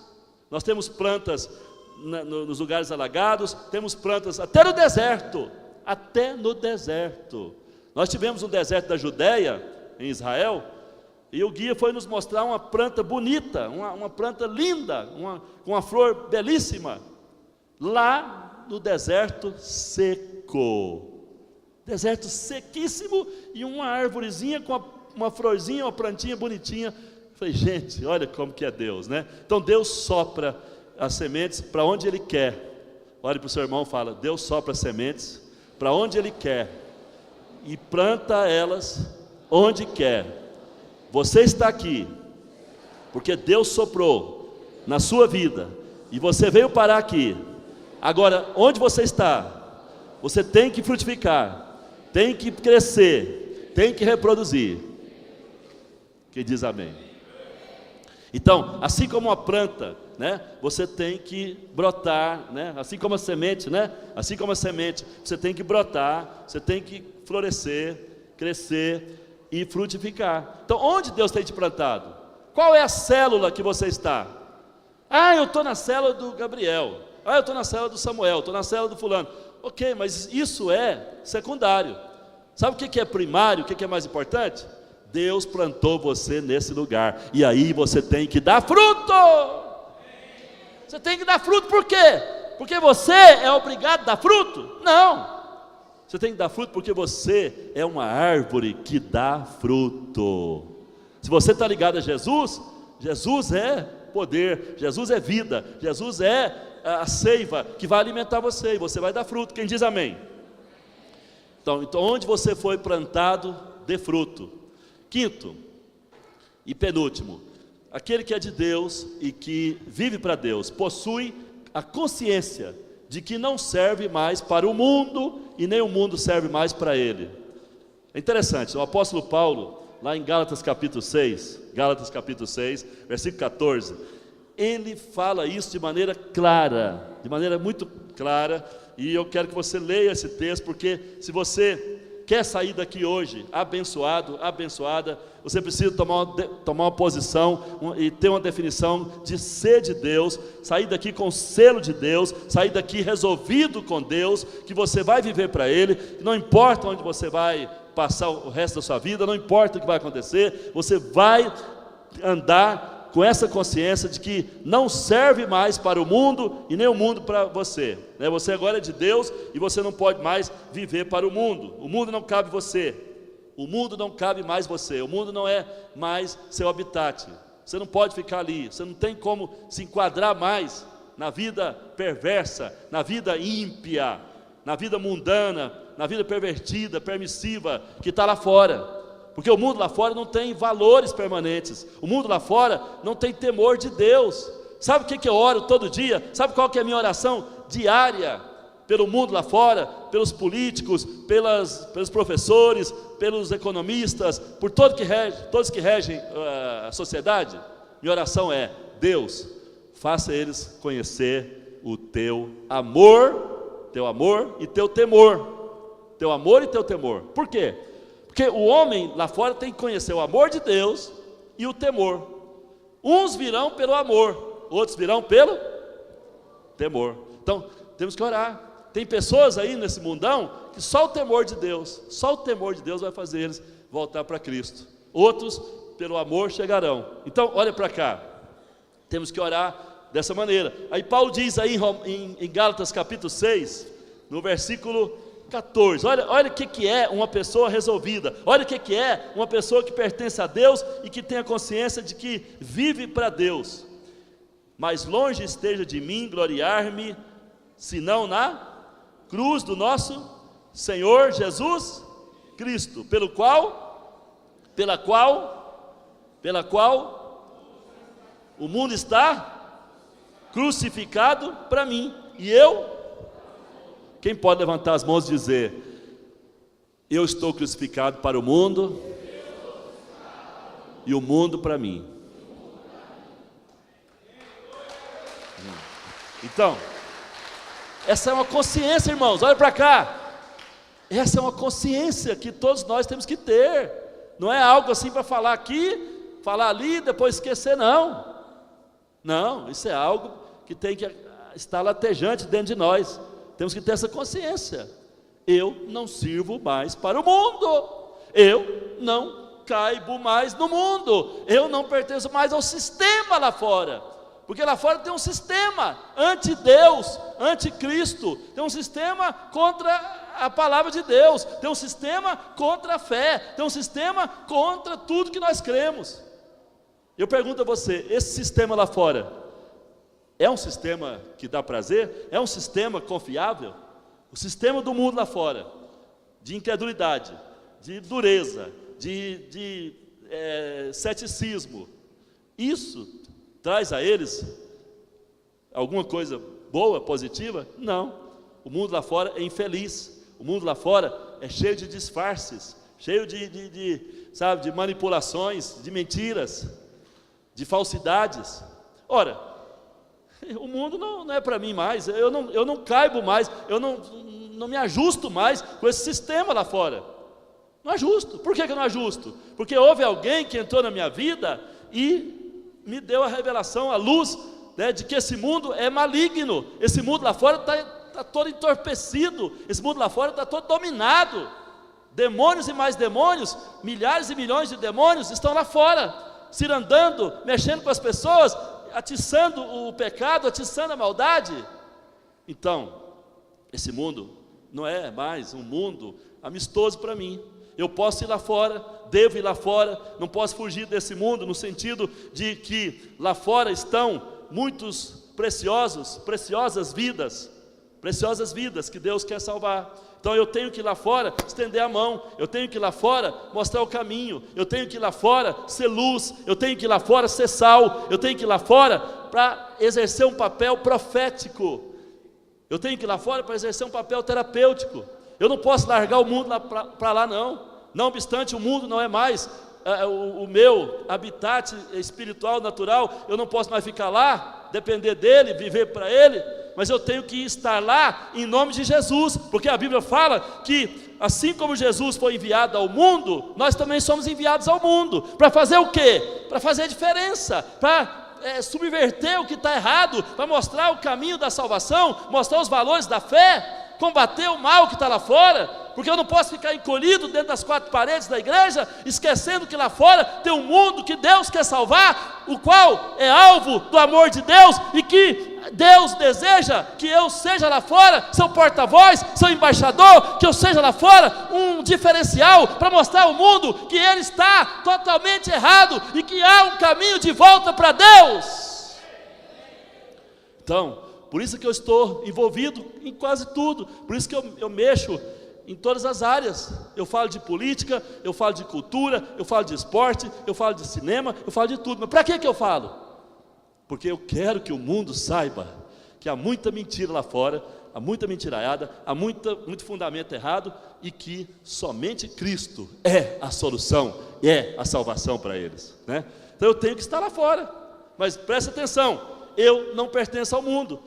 nós temos plantas nos lugares alagados, temos plantas até no deserto, Nós tivemos um deserto da Judéia, em Israel, e o guia foi nos mostrar uma planta bonita, uma planta linda, uma flor belíssima, lá no deserto seco, deserto sequíssimo, e uma árvorezinha com uma florzinha, uma plantinha bonitinha. Falei, gente, olha como que é Deus, né? Então Deus sopra as sementes para onde Ele quer. Olhe para o seu irmão e fala, Deus sopra as sementes para onde Ele quer, e planta elas onde quer. Você está aqui, porque Deus soprou na sua vida, e você veio parar aqui. Agora, onde você está, você tem que frutificar, tem que crescer, tem que reproduzir. Quem diz amém? Então, assim como uma planta, né, você tem que brotar, né, assim como a semente, né, assim como a semente, você tem que brotar, você tem que florescer, crescer e frutificar. Então, onde Deus tem te plantado? Qual é a célula que você está? Ah, eu estou na célula do Gabriel. Ah, eu estou na célula do Samuel, estou na célula do fulano. Ok, mas isso é secundário. Sabe o que é primário, o que é mais importante? Deus plantou você nesse lugar, e aí você tem que dar fruto. Você tem que dar fruto, por quê? Porque você é obrigado a dar fruto? Não, você tem que dar fruto porque você é uma árvore que dá fruto. Se você está ligado a Jesus, Jesus é poder, Jesus é vida, Jesus é a seiva que vai alimentar você, e você vai dar fruto. Quem diz amém? Então onde você foi plantado, dê fruto. Quinto e penúltimo, aquele que é de Deus e que vive para Deus, possui a consciência de que não serve mais para o mundo, e nem o mundo serve mais para ele. É interessante, o apóstolo Paulo, lá em Gálatas capítulo 6, versículo 14, ele fala isso de maneira clara, de maneira muito clara, e eu quero que você leia esse texto, porque se você quer sair daqui hoje abençoado, abençoada, você precisa tomar uma posição e ter uma definição de ser de Deus, sair daqui com o selo de Deus, sair daqui resolvido com Deus, que você vai viver para Ele, não importa onde você vai passar o resto da sua vida, não importa o que vai acontecer, você vai andar com essa consciência de que não serve mais para o mundo e nem o mundo para você, né? Você agora é de Deus e você não pode mais viver para o mundo não cabe você, o mundo não cabe mais você, o mundo não é mais seu habitat, você não pode ficar ali, você não tem como se enquadrar mais na vida perversa, na vida ímpia, na vida mundana, na vida pervertida, permissiva, que está lá fora. Porque o mundo lá fora não tem valores permanentes, o mundo lá fora não tem temor de Deus. Sabe o que eu oro todo dia? Sabe qual que é a minha oração diária? Pelo mundo lá fora, pelos políticos, pelos professores, pelos economistas, por todos que regem a sociedade. Minha oração é: Deus, faça eles conhecer o teu amor e teu temor. Teu amor e teu temor. Por quê? Porque o homem lá fora tem que conhecer o amor de Deus e o temor. Uns virão pelo amor, outros virão pelo temor. Então, temos que orar. Tem pessoas aí nesse mundão que só o temor de Deus vai fazer eles voltar para Cristo. Outros, pelo amor, chegarão. Então, olha para cá. Temos que orar dessa maneira. Aí Paulo diz aí em Gálatas capítulo 6, no versículo 14, olha o que é uma pessoa resolvida, olha o que é uma pessoa que pertence a Deus e que tem a consciência de que vive para Deus. Mas longe esteja de mim gloriar-me, senão na cruz do nosso Senhor Jesus Cristo, pela qual o mundo está crucificado para mim, e eu. Quem pode levantar as mãos e dizer: eu estou crucificado para o mundo e o mundo para mim? Então, essa é uma consciência, irmãos, olha para cá. Essa é uma consciência que todos nós temos que ter. Não é algo assim para falar aqui, falar ali, depois esquecer, não. Não, isso é algo que tem que estar latejante dentro de nós. Temos que ter essa consciência. eu não sirvo mais para o mundo, eu não caibo mais no mundo, eu não pertenço mais ao sistema lá fora, porque lá fora tem um sistema anti-Deus, anti-Cristo, tem um sistema contra a palavra de Deus, tem um sistema contra a fé, tem um sistema contra tudo que nós cremos. Eu pergunto a você, esse sistema lá fora, é um sistema que dá prazer? É um sistema confiável? O sistema do mundo lá fora, de incredulidade, de dureza, de ceticismo, isso traz a eles alguma coisa boa, positiva? Não. O mundo lá fora é infeliz, o mundo lá fora é cheio de disfarces, cheio de manipulações, de mentiras, de falsidades. Ora, o mundo não é para mim mais, eu não caibo mais, eu não me ajusto mais com esse sistema lá fora. Não ajusto. Por que eu não ajusto? Porque houve alguém que entrou na minha vida e me deu a revelação, a luz, né, de que esse mundo é maligno, esse mundo lá fora está todo entorpecido, esse mundo lá fora está todo dominado, demônios e mais demônios, milhares e milhões de demônios estão lá fora, cirandando, mexendo com as pessoas, atiçando o pecado, atiçando a maldade. Então, esse mundo não é mais um mundo amistoso para mim. Eu posso ir lá fora, devo ir lá fora, não posso fugir desse mundo, no sentido de que lá fora estão muitos preciosas vidas que Deus quer salvar. Então eu tenho que ir lá fora estender a mão, eu tenho que ir lá fora mostrar o caminho, eu tenho que ir lá fora ser luz, eu tenho que ir lá fora ser sal, eu tenho que ir lá fora para exercer um papel profético, eu tenho que ir lá fora para exercer um papel terapêutico. Eu não posso largar o mundo para lá não obstante o mundo não é mais o meu habitat espiritual, natural, eu não posso mais ficar lá, depender dele, viver para ele, mas eu tenho que estar lá em nome de Jesus, porque a Bíblia fala que assim como Jesus foi enviado ao mundo, nós também somos enviados ao mundo, para fazer o quê? Para fazer a diferença, para subverter o que está errado, para mostrar o caminho da salvação, mostrar os valores da fé, combater o mal que está lá fora, porque eu não posso ficar encolhido dentro das quatro paredes da igreja, esquecendo que lá fora tem um mundo que Deus quer salvar, o qual é alvo do amor de Deus, e que Deus deseja que eu seja lá fora seu porta-voz, seu embaixador, que eu seja lá fora um diferencial, para mostrar ao mundo que ele está totalmente errado, e que há um caminho de volta para Deus. Então, por isso que eu estou envolvido em quase tudo, por isso que eu mexo em todas as áreas. Eu falo de política, eu falo de cultura, eu falo de esporte, eu falo de cinema, eu falo de tudo. Mas para que eu falo? Porque eu quero que o mundo saiba que há muita mentira lá fora, há muita mentiraiada, há muito fundamento errado, e que somente Cristo é a solução, é a salvação para eles, né? Então eu tenho que estar lá fora, mas presta atenção, eu não pertenço ao mundo,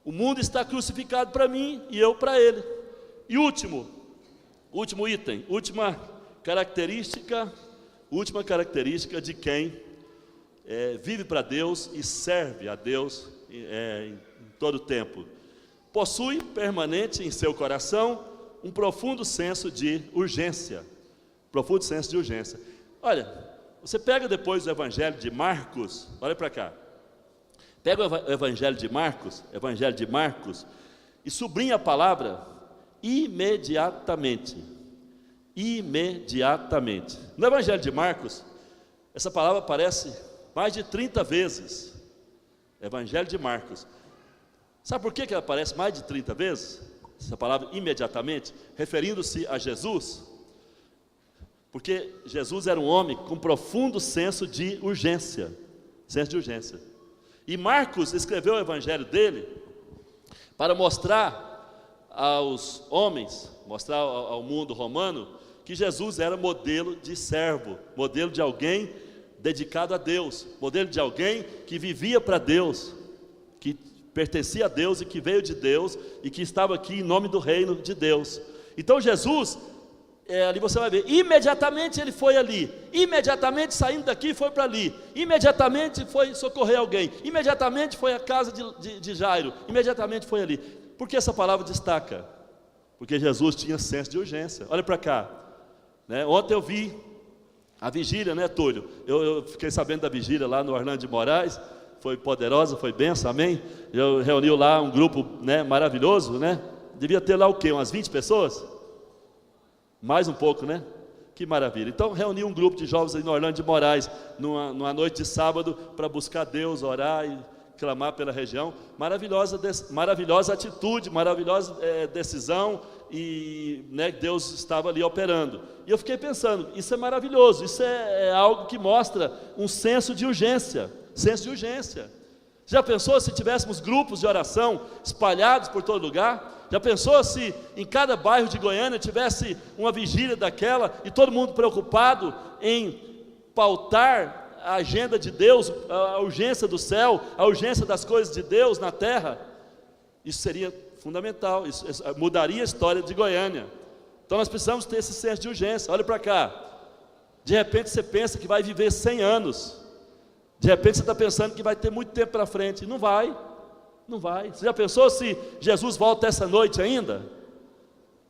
o mundo está crucificado para mim e eu para ele. E último item, última característica de quem vive para Deus e serve a Deus em todo o tempo. Possui permanente em seu coração um profundo senso de urgência. Profundo senso de urgência. Olha, você pega depois o Evangelho de Marcos, olha para cá. Pega o Evangelho de Marcos, e sublinha a palavra imediatamente. No Evangelho de Marcos, essa palavra aparece mais de 30 vezes. Evangelho de Marcos. Sabe por que ela aparece mais de 30 vezes? Essa palavra imediatamente, referindo-se a Jesus. Porque Jesus era um homem com profundo senso de urgência. E Marcos escreveu o Evangelho dele para mostrar aos homens, mostrar ao mundo romano, que Jesus era modelo de servo, modelo de alguém dedicado a Deus, modelo de alguém que vivia para Deus, que pertencia a Deus e que veio de Deus e que estava aqui em nome do reino de Deus. Então Jesus, ali você vai ver, imediatamente ele foi ali, imediatamente saindo daqui foi para ali, imediatamente foi socorrer alguém, imediatamente foi à casa de Jairo, imediatamente foi ali. Por que essa palavra destaca? porque Jesus tinha senso de urgência. Olha para cá, né? Ontem eu vi a vigília, né, Túlio? Eu fiquei sabendo da vigília lá no Orlando de Moraes, foi poderosa, foi benção, amém? Eu reuni lá um grupo, né, maravilhoso, né? Devia ter lá o quê? Umas 20 pessoas? Mais um pouco, né? Que maravilha. Então reuni um grupo de jovens aí no Orlando de Moraes, numa noite de sábado, para buscar Deus, orar e clamar pela região. Maravilhosa atitude, maravilhosa decisão, e né, Deus estava ali operando. E eu fiquei pensando, isso é maravilhoso, isso é algo que mostra um senso de urgência. Senso de urgência. Já pensou se tivéssemos grupos de oração espalhados por todo lugar? Já pensou se em cada bairro de Goiânia tivesse uma vigília daquela e todo mundo preocupado em pautar a agenda de Deus, a urgência do céu, a urgência das coisas de Deus na terra? Isso seria fundamental, isso mudaria a história de Goiânia. Então nós precisamos ter esse senso de urgência. Olha para cá, de repente você pensa que vai viver 100 anos, de repente você está pensando que vai ter muito tempo para frente, não vai. Não vai. Você já pensou se Jesus volta essa noite ainda?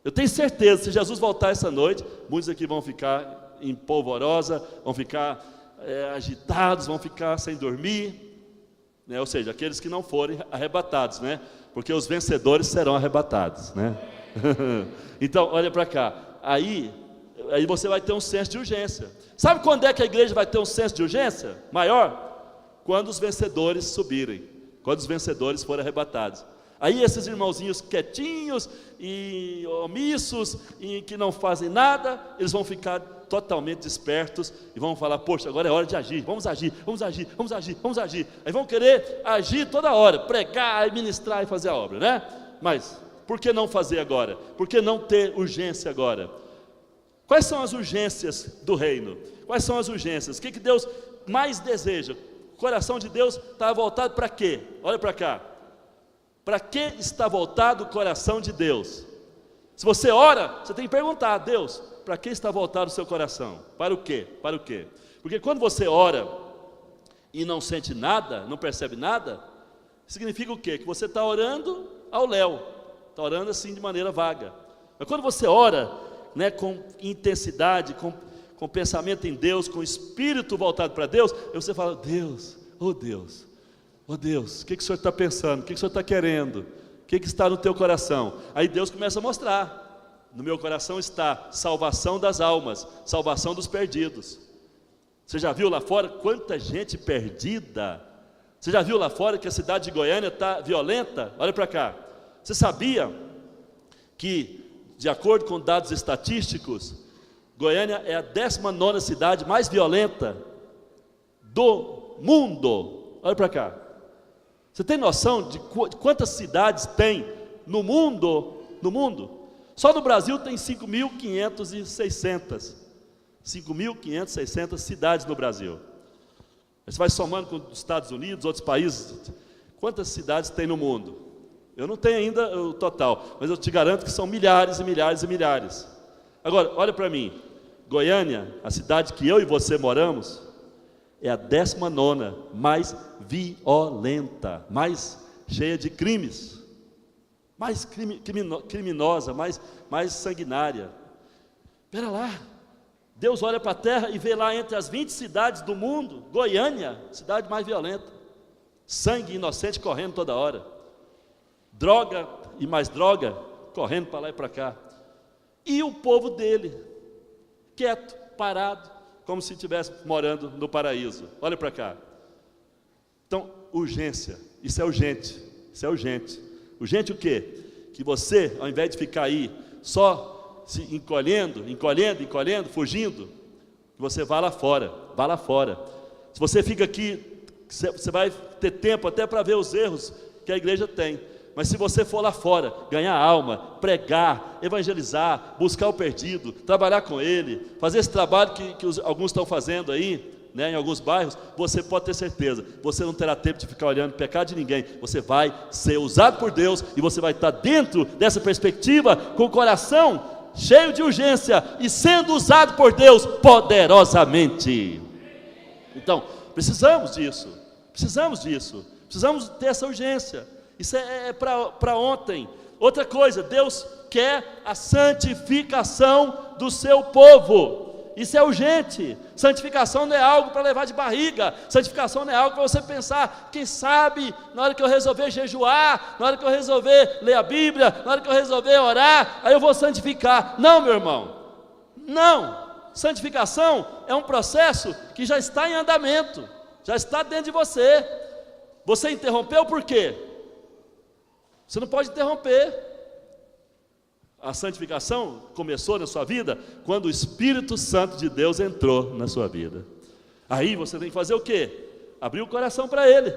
Eu tenho certeza, se Jesus voltar essa noite, muitos aqui vão ficar em polvorosa, vão ficar agitados, vão ficar sem dormir, né? Ou seja, aqueles que não forem arrebatados, né? Porque os vencedores serão arrebatados, né? Então, olha para cá, aí você vai ter um senso de urgência. Sabe quando é que a igreja vai ter um senso de urgência maior? Quando os vencedores subirem, quando os vencedores forem arrebatados. Aí esses irmãozinhos quietinhos e omissos e que não fazem nada, eles vão ficar totalmente despertos e vão falar: poxa, agora é hora de agir, vamos agir, vamos agir, vamos agir, vamos agir. Aí vão querer agir toda hora, pregar, ministrar e fazer a obra, né? Mas por que não fazer agora? Por que não ter urgência agora? Quais são as urgências do reino? Quais são as urgências? O que Deus mais deseja? O coração de Deus está voltado para quê? Olha para cá. Para que está voltado o coração de Deus? Se você ora, você tem que perguntar: Deus, para que está voltado o seu coração? Para o quê? Para o quê? Porque quando você ora e não sente nada, não percebe nada, significa o quê? Que você está orando ao léu, está orando assim de maneira vaga. Mas quando você ora, né, com intensidade, com pensamento em Deus, com o espírito voltado para Deus, aí você fala: Deus, oh Deus, oh Deus, o que o Senhor está pensando? O que o Senhor está querendo? O que está no teu coração? Aí Deus começa a mostrar: no meu coração está salvação das almas, salvação dos perdidos. Você já viu lá fora quanta gente perdida? Você já viu lá fora que a cidade de Goiânia está violenta? Olha para cá. Você sabia que, de acordo com dados estatísticos, Goiânia é a 19ª cidade mais violenta do mundo? Olha para cá. Você tem noção de quantas cidades tem no mundo? No mundo? Só no Brasil tem 5.500 cidades no Brasil. Você vai somando com os Estados Unidos, outros países, quantas cidades tem no mundo? Eu não tenho ainda o total, mas eu te garanto que são milhares e milhares e milhares. Agora, olha para mim, Goiânia, a cidade que eu e você moramos, é a 19ª mais violenta, mais cheia de crimes, mais criminosa, mais sanguinária. Espera lá, Deus olha para a terra e vê lá entre as 20 cidades do mundo, Goiânia, cidade mais violenta, sangue inocente correndo toda hora, droga e mais droga correndo para lá e para cá, e o povo dele, quieto, parado, como se estivesse morando no paraíso. Olha para cá. Então, urgência, isso é urgente, isso é urgente. Urgente o quê? Que você, ao invés de ficar aí só se encolhendo, fugindo, que você vá lá fora, vá lá fora. Se você fica aqui, você vai ter tempo até para ver os erros que a igreja tem. Mas se você for lá fora, ganhar alma, pregar, evangelizar, buscar o perdido, trabalhar com ele, fazer esse trabalho que alguns estão fazendo aí, né, em alguns bairros, você pode ter certeza, você não terá tempo de ficar olhando o pecado de ninguém, você vai ser usado por Deus, e você vai estar dentro dessa perspectiva, com o coração cheio de urgência, e sendo usado por Deus poderosamente. Então, precisamos disso, precisamos ter essa urgência. Isso é para ontem, Outra coisa, Deus quer a santificação do seu povo. Isso é urgente. Santificação não é algo para levar de barriga. Santificação não é algo para você pensar, quem sabe, na hora que eu resolver jejuar, na hora que eu resolver ler a Bíblia, na hora que eu resolver orar, aí eu vou santificar. Não, meu irmão, não. Santificação é um processo que já está em andamento, já está dentro de você. Você interrompeu por quê? Você não pode interromper. A santificação começou na sua vida quando o Espírito Santo de Deus entrou na sua vida. Aí você tem que fazer o quê? Abrir o coração para Ele,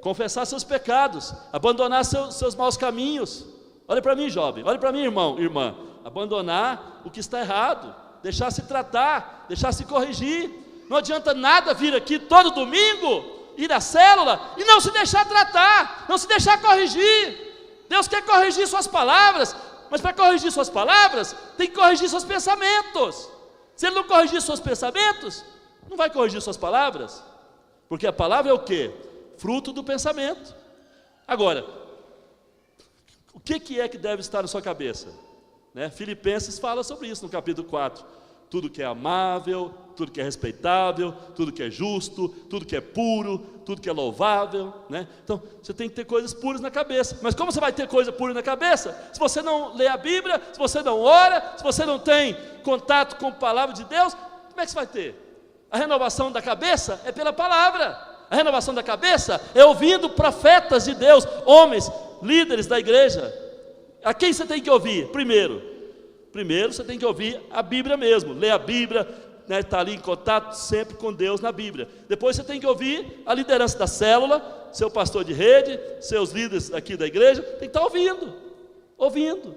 confessar seus pecados, abandonar seus maus caminhos. Olha para mim, jovem, olha para mim, irmão, irmã. Abandonar o que está errado, deixar se tratar, deixar se corrigir. Não adianta nada vir aqui todo domingo, ir à célula e não se deixar tratar, não se deixar corrigir. Deus quer corrigir suas palavras, mas para corrigir suas palavras, tem que corrigir seus pensamentos. Se Ele não corrigir seus pensamentos, não vai corrigir suas palavras, porque a palavra é o quê? Fruto do pensamento. Agora, o que é que deve estar na sua cabeça? Filipenses fala sobre isso no capítulo 4. Tudo que é amável, tudo que é respeitável, tudo que é justo, tudo que é puro, tudo que é louvável, Então, você tem que ter coisas puras na cabeça. Mas como você vai ter coisa pura na cabeça? Se você não lê a Bíblia, se você não ora, se você não tem contato com a palavra de Deus, como é que você vai ter? A renovação da cabeça é pela palavra. A renovação da cabeça é ouvindo profetas de Deus, homens, líderes da igreja. A quem você tem que ouvir? Primeiro você tem que ouvir a Bíblia mesmo, ler a Bíblia, estar ali em contato sempre com Deus na Bíblia. Depois você tem que ouvir a liderança da célula, seu pastor de rede, seus líderes aqui da igreja, tem que estar ouvindo.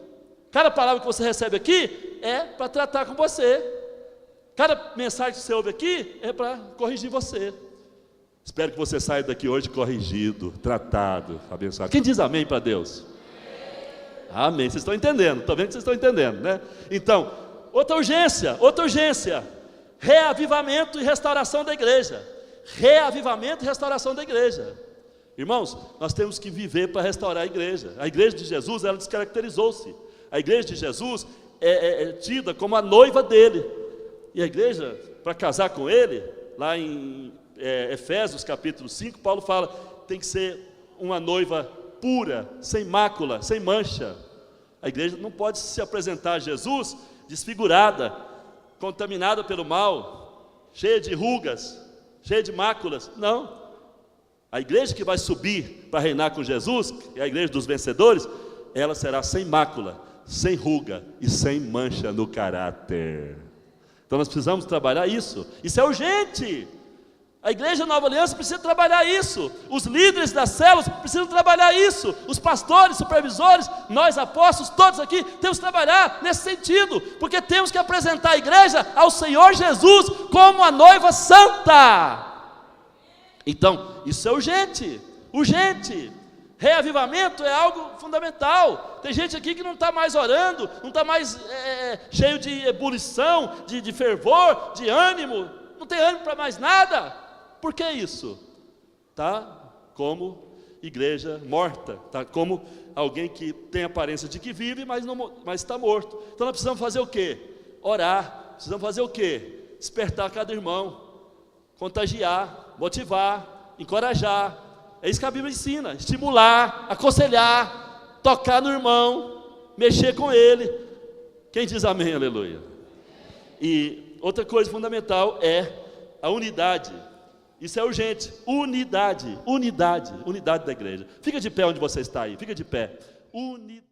Cada palavra que você recebe aqui é para tratar com você. Cada mensagem que você ouve aqui é para corrigir você. Espero que você saia daqui hoje corrigido, tratado, abençoado. Quem diz amém para Deus? Amém, vocês estão entendendo, estou vendo que vocês estão entendendo, Então, outra urgência, reavivamento e restauração da igreja. Reavivamento e restauração da igreja. Irmãos, nós temos que viver para restaurar a igreja. A igreja de Jesus, ela descaracterizou-se. A igreja de Jesus é tida como a noiva dele. E a igreja, para casar com ele, lá em Efésios capítulo 5, Paulo fala, tem que ser uma noiva pura, sem mácula, sem mancha. A igreja não pode se apresentar a Jesus desfigurada, contaminada pelo mal, cheia de rugas, cheia de máculas. Não. A igreja que vai subir para reinar com Jesus, é a igreja dos vencedores, ela será sem mácula, sem ruga e sem mancha no caráter. Então nós precisamos trabalhar isso. Isso é urgente. A igreja Nova Aliança precisa trabalhar isso. Os líderes das células precisam trabalhar isso. Os pastores, supervisores, nós apóstolos, todos aqui temos que trabalhar nesse sentido, porque temos que apresentar a igreja ao Senhor Jesus como a noiva santa. Então, isso é urgente. Reavivamento é algo fundamental. Tem gente aqui que não está mais orando, não está mais cheio de ebulição, de fervor, de ânimo, não tem ânimo para mais nada. Por que isso? Está como igreja morta, está como alguém que tem aparência de que vive, mas está morto. Então nós precisamos fazer o quê? Orar. Precisamos fazer o quê? Despertar cada irmão, contagiar, motivar, encorajar. É isso que a Bíblia ensina: estimular, aconselhar, tocar no irmão, mexer com ele. Quem diz amém, aleluia? E outra coisa fundamental é a unidade. Isso é urgente. Unidade da igreja. Fica de pé onde você está aí, fica de pé. Unidade.